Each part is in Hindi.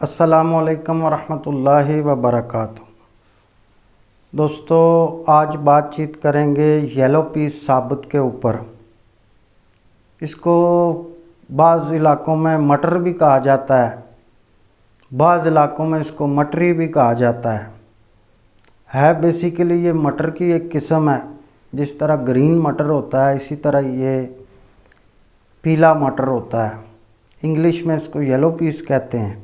अस्सलामुअलैकुम वरहमतुल्लाहि वबरकातुहू। दोस्तों, आज बातचीत करेंगे येलो पीस साबुत के ऊपर। इसको बाज़ इलाक़ों में मटर भी कहा जाता है, बाज़ इलाक़ों में इसको मटरी भी कहा जाता है। बेसिकली ये मटर की एक किस्म है। जिस तरह ग्रीन मटर होता है इसी तरह ये पीला मटर होता है। इंग्लिश में इसको येलो पीस कहते हैं।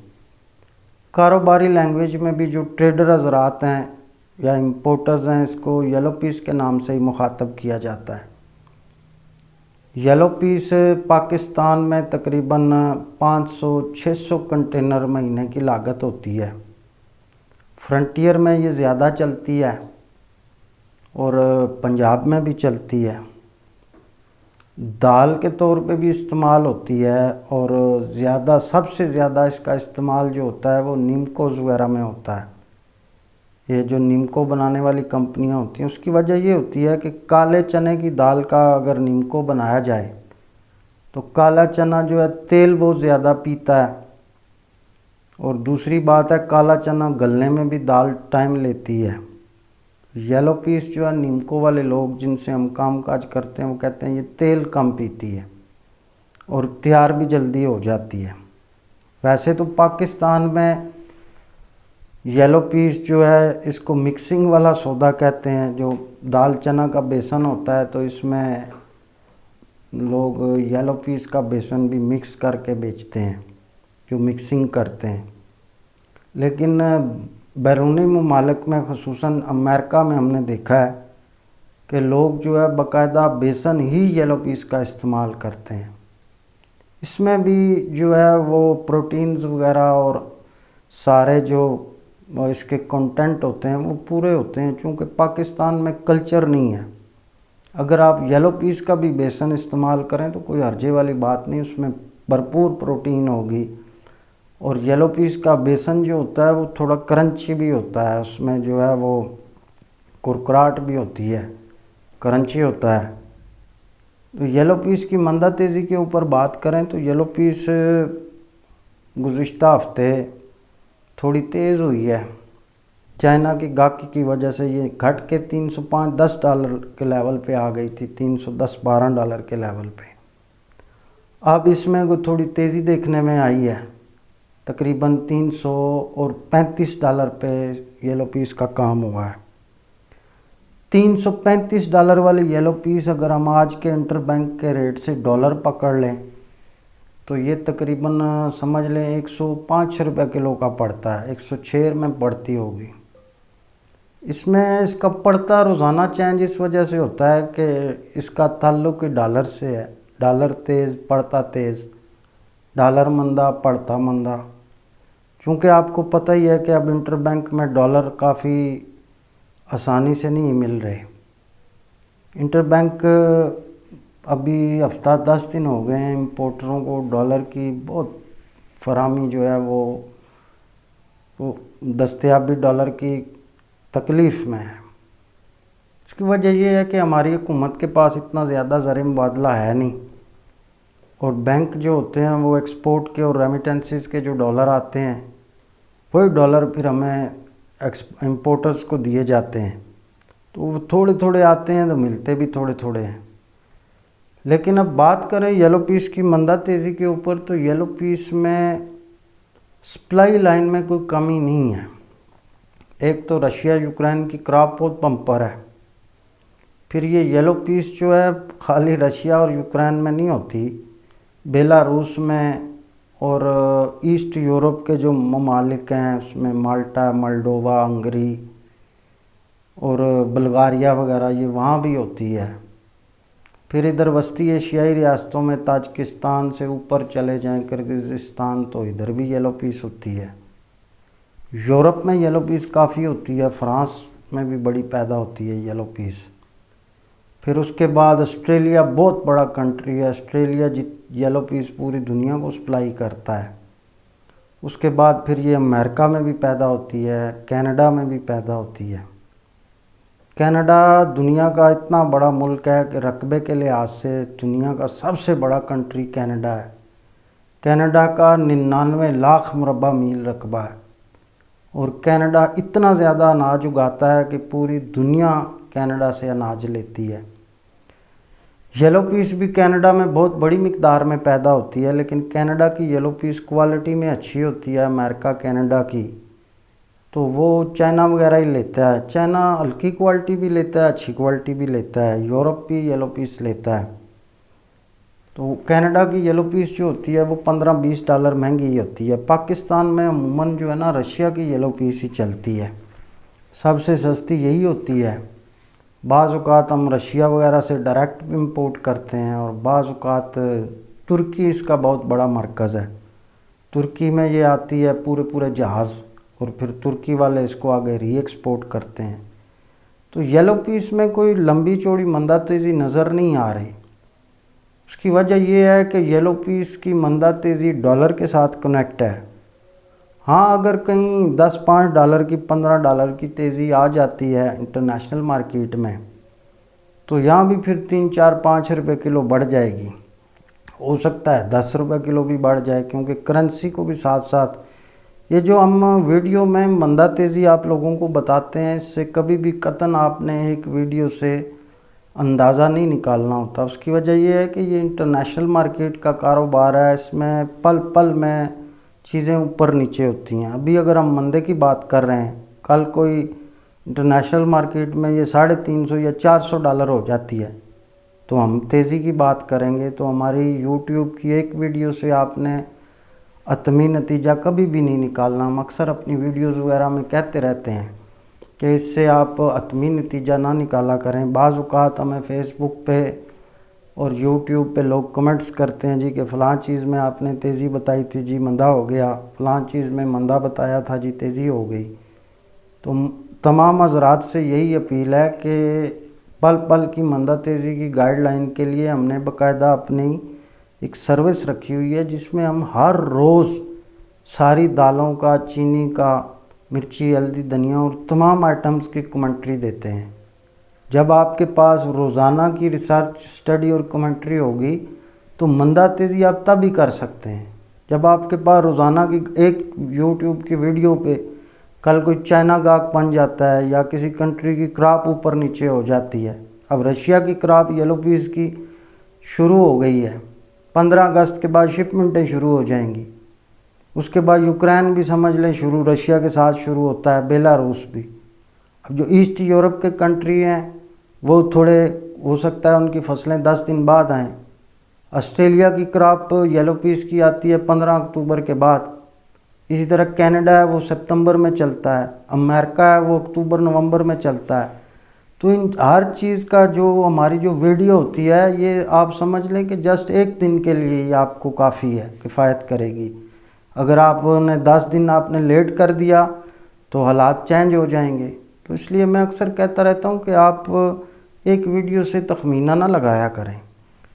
कारोबारी लैंग्वेज में भी जो ट्रेडर हज़रात हैं या इंपोर्टर्स हैं, इसको येलो पीस के नाम से ही मुखातब किया जाता है। येलो पीस पाकिस्तान में तकरीबन 500-600 कंटेनर महीने की लागत होती है। फ्रंटियर में ये ज़्यादा चलती है और पंजाब में भी चलती है। दाल के तौर पे भी इस्तेमाल होती है और सबसे ज़्यादा इसका इस्तेमाल जो होता है वो निम्कोज़ वगैरह में होता है। ये जो निम्को बनाने वाली कंपनियां होती हैं उसकी वजह ये होती है कि काले चने की दाल का अगर निम्को बनाया जाए तो काला चना जो है तेल बहुत ज़्यादा पीता है, और दूसरी बात है काला चना गलने में भी दाल टाइम लेती है। येलो पीस जो है निम्को वाले लोग जिनसे हम काम काज करते हैं वो कहते हैं ये तेल कम पीती है और तैयार भी जल्दी हो जाती है। वैसे तो पाकिस्तान में येलो पीस जो है इसको मिक्सिंग वाला सौदा कहते हैं। जो दाल चना का बेसन होता है तो इसमें लोग येलो पीस का बेसन भी मिक्स करके बेचते हैं, जो मिक्सिंग करते हैं। लेकिन बैरूनी ममालिक में ख़ुसूसन अमेरिका में हमने देखा है कि लोग जो है बाकायदा बेसन ही येलो पीस का इस्तेमाल करते हैं। इसमें भी जो है वो प्रोटीन्स वगैरह और सारे जो इसके कंटेंट होते हैं वो पूरे होते हैं। चूँकि पाकिस्तान में कल्चर नहीं है, अगर आप येलो पीस का भी बेसन इस्तेमाल करें तो कोई हर्जे वाली बात नहीं, उसमें भरपूर प्रोटीन होगी। और येलो पीस का बेसन जो होता है वो थोड़ा क्रंची भी होता है, उसमें जो है वो कुरकुराहट भी होती है, क्रंची होता है। तो येलो पीस की मंदा तेज़ी के ऊपर बात करें तो येलो पीस गुज़िश्ता हफ्ते थोड़ी तेज़ हुई है। चाइना की गाहकी की वजह से ये घट के $305-10 के लेवल पे आ गई थी, $310-12 के लेवल पे। अब इसमें को थोड़ी तेज़ी देखने में आई है, तकरीबन $335 पे येलो पीस का काम हुआ है। $335 वाली येलो पीस अगर हम आज के इंटरबैंक के रेट से डॉलर पकड़ लें तो ये तकरीबन समझ लें 105 रुपये किलो का पड़ता है, 106 में पड़ती होगी। इसमें इसका पड़ता रोज़ाना चेंज इस वजह से होता है कि इसका ताल्लुक़ डॉलर से है। डॉलर तेज़ पड़ता तेज़, डॉलर मंदा पड़ता मंदा। क्योंकि आपको पता ही है कि अब इंटरबैंक में डॉलर काफ़ी आसानी से नहीं मिल रहे। इंटरबैंक अभी हफ्ता 10 दिन हो गए हैं इंपोर्टरों को डॉलर की बहुत फरामी जो है वो दस्तयाबी डॉलर की तकलीफ़ में है। इसकी वजह ये है कि हमारी हुकूमत के पास इतना ज़्यादा ज़र मुबादला है नहीं, और बैंक जो होते हैं वो एक्सपोर्ट के और रेमिटेंसेस के जो डॉलर आते हैं वही डॉलर फिर हमें इंपोर्टर्स को दिए जाते हैं। तो वो थोड़े थोड़े आते हैं तो मिलते भी थोड़े थोड़े हैं। लेकिन अब बात करें येलो पीस की मंदा तेज़ी के ऊपर तो येलो पीस में सप्लाई लाइन में कोई कमी नहीं है। एक तो रशिया यूक्रेन की क्रॉप बहुत पंपर है। फिर ये येलो पीस जो है खाली रशिया और यूक्रेन में नहीं होती, बेलारूस में और ईस्ट यूरोप के जो ममालिक हैं उसमें माल्टा, मोल्डोवा, हंगरी और बुल्गारिया वगैरह ये वहाँ भी होती है। फिर इधर वस्ती एशियाई रियासतों में ताजिकिस्तान से ऊपर चले जाएं किर्गिज़स्तान तो इधर भी येलो पीस होती है। यूरोप में येलो पीस काफ़ी होती है, फ्रांस में भी बड़ी पैदा होती है येलो पीस। फिर उसके बाद ऑस्ट्रेलिया बहुत बड़ा कंट्री है, ऑस्ट्रेलिया येलो पीस पूरी दुनिया को सप्लाई करता है। उसके बाद फिर ये अमेरिका में भी पैदा होती है, कनाडा में भी पैदा होती है। कनाडा दुनिया का इतना बड़ा मुल्क है कि रकबे के लिहाज से दुनिया का सबसे बड़ा कंट्री कनाडा है। कनाडा का 99 लाख मुरबा मील रकबा है और कनाडा इतना ज़्यादा अनाज उगाता है कि पूरी दुनिया कनाडा से अनाज लेती है। येलो पीस भी कनाडा में बहुत बड़ी मिकदार में पैदा होती है, लेकिन कनाडा की येलो पीस क्वालिटी में अच्छी होती है। अमेरिका कनाडा की तो वो चाइना वगैरह ही लेता है। चाइना हल्की क्वालिटी भी लेता है, अच्छी क्वालिटी भी लेता है। यूरोप भी येलो पीस लेता है। तो कनाडा की येलो पीस जो होती है वो $15-20 महंगी ही होती है। पाकिस्तान में अमूमन जो है ना रशिया की येलो पीस ही चलती है, सबसे सस्ती यही होती है। बाज़ औक़ात हम रशिया वगैरह से डायरेक्ट इंपोर्ट करते हैं और बाज़ औक़ात तुर्की इसका बहुत बड़ा मरकज़ है। तुर्की में ये आती है पूरे पूरे जहाज़ और फिर तुर्की वाले इसको आगे री एक्सपोर्ट करते हैं। तो येलो पीस में कोई लंबी चौड़ी मंदा तेज़ी नज़र नहीं आ रही। उसकी वजह यह है कि येलो पीस की मंदा तेज़ी डॉलर के साथ कनेक्ट है। हाँ, अगर कहीं $10-5 की $15 की तेज़ी आ जाती है इंटरनेशनल मार्केट में तो यहाँ भी फिर 3-4-5 रुपये किलो बढ़ जाएगी। हो सकता है 10 रुपये किलो भी बढ़ जाए, क्योंकि करेंसी को भी साथ साथ ये जो हम वीडियो में मंदा तेज़ी आप लोगों को बताते हैं, इससे कभी भी कतन आपने एक वीडियो से अंदाज़ा नहीं निकालना होता। उसकी वजह यह है कि ये इंटरनेशनल मार्केट का कारोबार है, इसमें पल पल में चीज़ें ऊपर नीचे होती हैं। अभी अगर हम मंदे की बात कर रहे हैं, कल कोई इंटरनेशनल मार्केट में ये $350 या $400 हो जाती है तो हम तेज़ी की बात करेंगे। तो हमारी यूट्यूब की एक वीडियो से आपने हतमी नतीजा कभी भी नहीं निकालना। हम अक्सर अपनी वीडियोज़ वगैरह में कहते रहते हैं कि इससे आप हतमी नतीजा ना निकाला करें। बाज़ औक़ात हमें फ़ेसबुक पे और यूट्यूब पे लोग कमेंट्स करते हैं जी कि फ़लाँ चीज़ में आपने तेज़ी बताई थी जी मंदा हो गया, फ़लाँ चीज़ में मंदा बताया था जी तेज़ी हो गई। तो तमाम हज़रात से यही अपील है कि पल पल की मंदा तेज़ी की गाइडलाइन के लिए हमने बाकायदा अपनी एक सर्विस रखी हुई है, जिसमें हम हर रोज़ सारी दालों का, चीनी का, मिर्ची, हल्दी, धनिया और तमाम आइटम्स की कमेंट्री देते हैं। जब आपके पास रोज़ाना की रिसर्च, स्टडी और कमेंट्री होगी तो मंदा तेज़ी आप तब ही कर सकते हैं जब आपके पास रोज़ाना की एक यूट्यूब की वीडियो पे कल कोई चाइना गाहक बन जाता है या किसी कंट्री की क्रॉप ऊपर नीचे हो जाती है। अब रशिया की क्रॉप येलो पीस की शुरू हो गई है, 15 अगस्त के बाद शिपमेंटें शुरू हो जाएंगी। उसके बाद यूक्रेन भी समझ लें शुरू रशिया के साथ शुरू होता है, बेलारूस भी। अब जो ईस्ट यूरोप के कंट्री हैं वो थोड़े हो सकता है उनकी फसलें 10 दिन बाद आएँ। ऑस्ट्रेलिया की क्रॉप येलो पीस की आती है 15 अक्टूबर के बाद। इसी तरह कनाडा है वो सितंबर में चलता है, अमेरिका है वो अक्टूबर नवंबर में चलता है। तो इन हर चीज़ का जो हमारी जो वीडियो होती है ये आप समझ लें कि जस्ट एक दिन के लिए ही आपको काफ़ी है, किफ़ायत करेगी। अगर आपने 10 दिन आपने लेट कर दिया तो हालात चेंज हो जाएंगे। तो इसलिए मैं अक्सर कहता रहता हूँ कि आप एक वीडियो से तखमीना ना लगाया करें।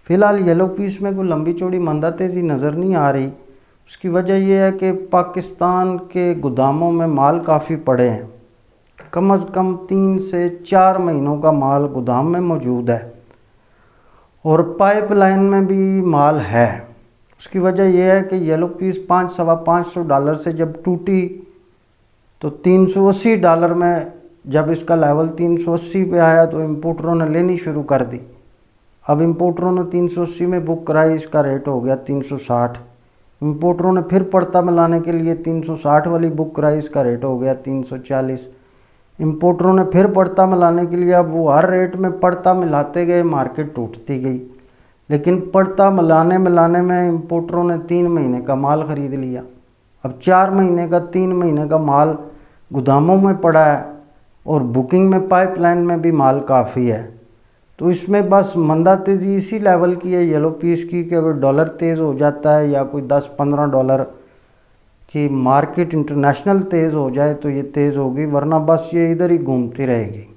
फ़िलहाल येलो पीस में कोई लंबी चौड़ी मंदा तेज़ी नज़र नहीं आ रही। उसकी वजह यह है कि पाकिस्तान के गोदामों में माल काफ़ी पड़े हैं, कम से कम 3 से 4 महीनों का माल गोदाम में मौजूद है और पाइपलाइन में भी माल है। उसकी वजह यह है कि येलो पीस $500-550 से जब टूटी तो $380 में जब इसका लेवल 380 पे आया तो इम्पोर्टरों ने लेनी शुरू कर दी। अब इम्पोर्टरों ने 380 में बुक कराई, इसका रेट हो गया 360। इम्पोर्टरों ने फिर पड़ता मिलाने के लिए 360 वाली बुक कराई, इसका रेट हो गया 340। इम्पोर्टरों ने फिर पड़ता मिलाने के लिए, अब वो हर रेट में पड़ता मिलाते गए, मार्केट टूटती गई। लेकिन पड़ता मिलाने में इम्पोर्टरों ने 3 महीने का माल ख़रीद लिया। अब 4 महीने का 3 महीने का माल गोदामों में पड़ा है और बुकिंग में पाइपलाइन में भी माल काफ़ी है। तो इसमें बस मंदा तेज़ी इसी लेवल की है येलो पीस की कि अगर डॉलर तेज़ हो जाता है या कोई $10-15 की मार्केट इंटरनेशनल तेज़ हो जाए तो ये तेज़ होगी, वरना बस ये इधर ही घूमती रहेगी।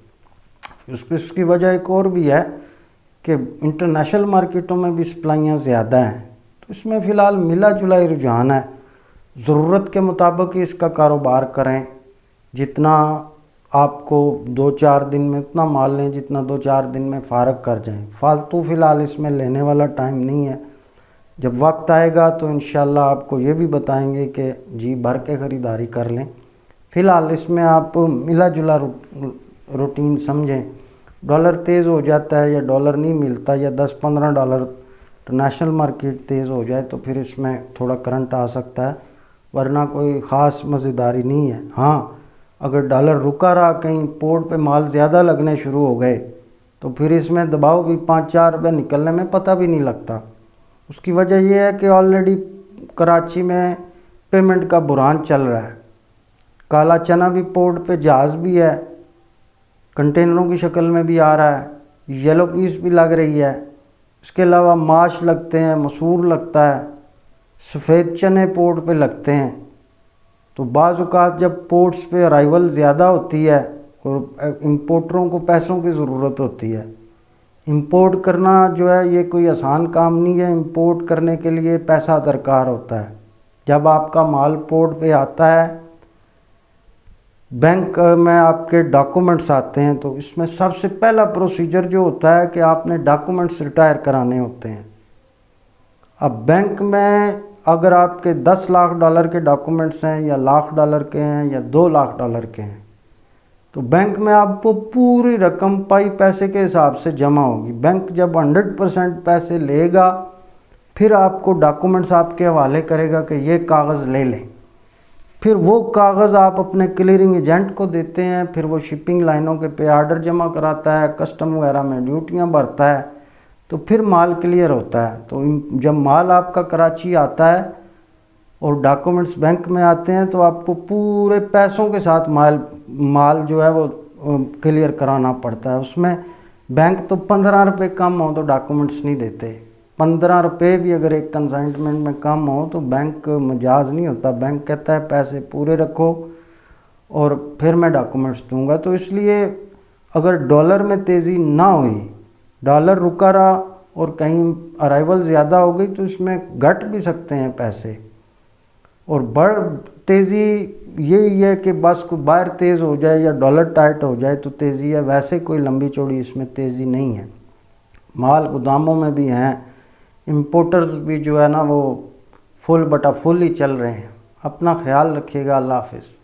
उसकी वजह एक और भी है कि इंटरनेशनल मार्केटों में भी सप्लाइयाँ ज़्यादा हैं। तो इसमें फ़िलहाल मिला जुला रुझान है। ज़रूरत के मुताबिक ही इसका कारोबार करें। जितना आपको 2-4 दिन में उतना माल लें जितना 2-4 दिन में फ़ारग कर जाएं। फालतू फ़िलहाल इसमें लेने वाला टाइम नहीं है। जब वक्त आएगा तो इंशाल्लाह आपको ये भी बताएंगे कि जी भर के ख़रीदारी कर लें। फ़िलहाल इसमें आप मिला जुला रूटीन समझें। डॉलर तेज़ हो जाता है या डॉलर नहीं मिलता या 10-15 डॉलर इंटरनेशनल मार्केट तेज़ हो जाए तो फिर इसमें थोड़ा करंट आ सकता है, वरना कोई ख़ास मज़ेदारी नहीं है। हाँ, अगर डॉलर रुका रहा, कहीं पोर्ट पे माल ज़्यादा लगने शुरू हो गए तो फिर इसमें दबाव भी 5-4 रुपये निकलने में पता भी नहीं लगता। उसकी वजह यह है कि ऑलरेडी कराची में पेमेंट का बुरान चल रहा है। काला चना भी पोर्ट पे, जहाज़ भी है, कंटेनरों की शक्ल में भी आ रहा है, येलो पीस भी लग रही है, इसके अलावा माश लगते हैं, मसूर लगता है, सफ़ेद चने पोर्ट पे लगते हैं। तो बाज़ औक़ात जब पोर्ट्स पे अराइवल ज़्यादा होती है और इंपोर्टरों को पैसों की ज़रूरत होती है, इंपोर्ट करना जो है ये कोई आसान काम नहीं है। इंपोर्ट करने के लिए पैसा दरकार होता है। जब आपका माल पोर्ट पे आता है, बैंक में आपके डॉक्यूमेंट्स आते हैं, तो इसमें सबसे पहला प्रोसीजर जो होता है कि आपने डॉक्यूमेंट्स रिटायर कराने होते हैं। अब बैंक में अगर आपके 10 लाख डॉलर के डॉक्यूमेंट्स हैं या लाख डॉलर के हैं या 2 लाख डॉलर के हैं, तो बैंक में आपको पूरी रकम पाई पैसे के हिसाब से जमा होगी। बैंक जब 100% पैसे लेगा फिर आपको डॉक्यूमेंट्स आपके हवाले करेगा कि ये कागज़ ले लें। फिर वो कागज़ आप अपने क्लियरिंग एजेंट को देते हैं, फिर वो शिपिंग लाइनों के पे आर्डर जमा कराता है, कस्टम वगैरह में ड्यूटियाँ भरता है, तो फिर माल क्लियर होता है। तो जब माल आपका कराची आता है और डॉक्यूमेंट्स बैंक में आते हैं तो आपको पूरे पैसों के साथ माल जो है वो क्लियर कराना पड़ता है। उसमें बैंक तो 15 रुपये कम हो तो डॉक्यूमेंट्स नहीं देते। 15 रुपये भी अगर एक कंसाइनमेंट में कम हो तो बैंक मजाज नहीं होता। बैंक कहता है पैसे पूरे रखो और फिर मैं डॉक्यूमेंट्स दूंगा। तो इसलिए अगर डॉलर में तेज़ी ना हुई, डॉलर रुका रहा और कहीं अराइवल ज़्यादा हो गई तो इसमें घट भी सकते हैं पैसे। और बढ़ तेज़ी यही है कि बस को बाहर तेज़ हो जाए या डॉलर टाइट हो जाए तो तेज़ी है, वैसे कोई लंबी चौड़ी इसमें तेज़ी नहीं है। माल गोदामों में भी हैं, इंपोर्टर्स भी जो है ना वो फुल बटा फुल ही चल रहे हैं। अपना ख्याल रखिएगा। अल्लाह हाफ़िज़।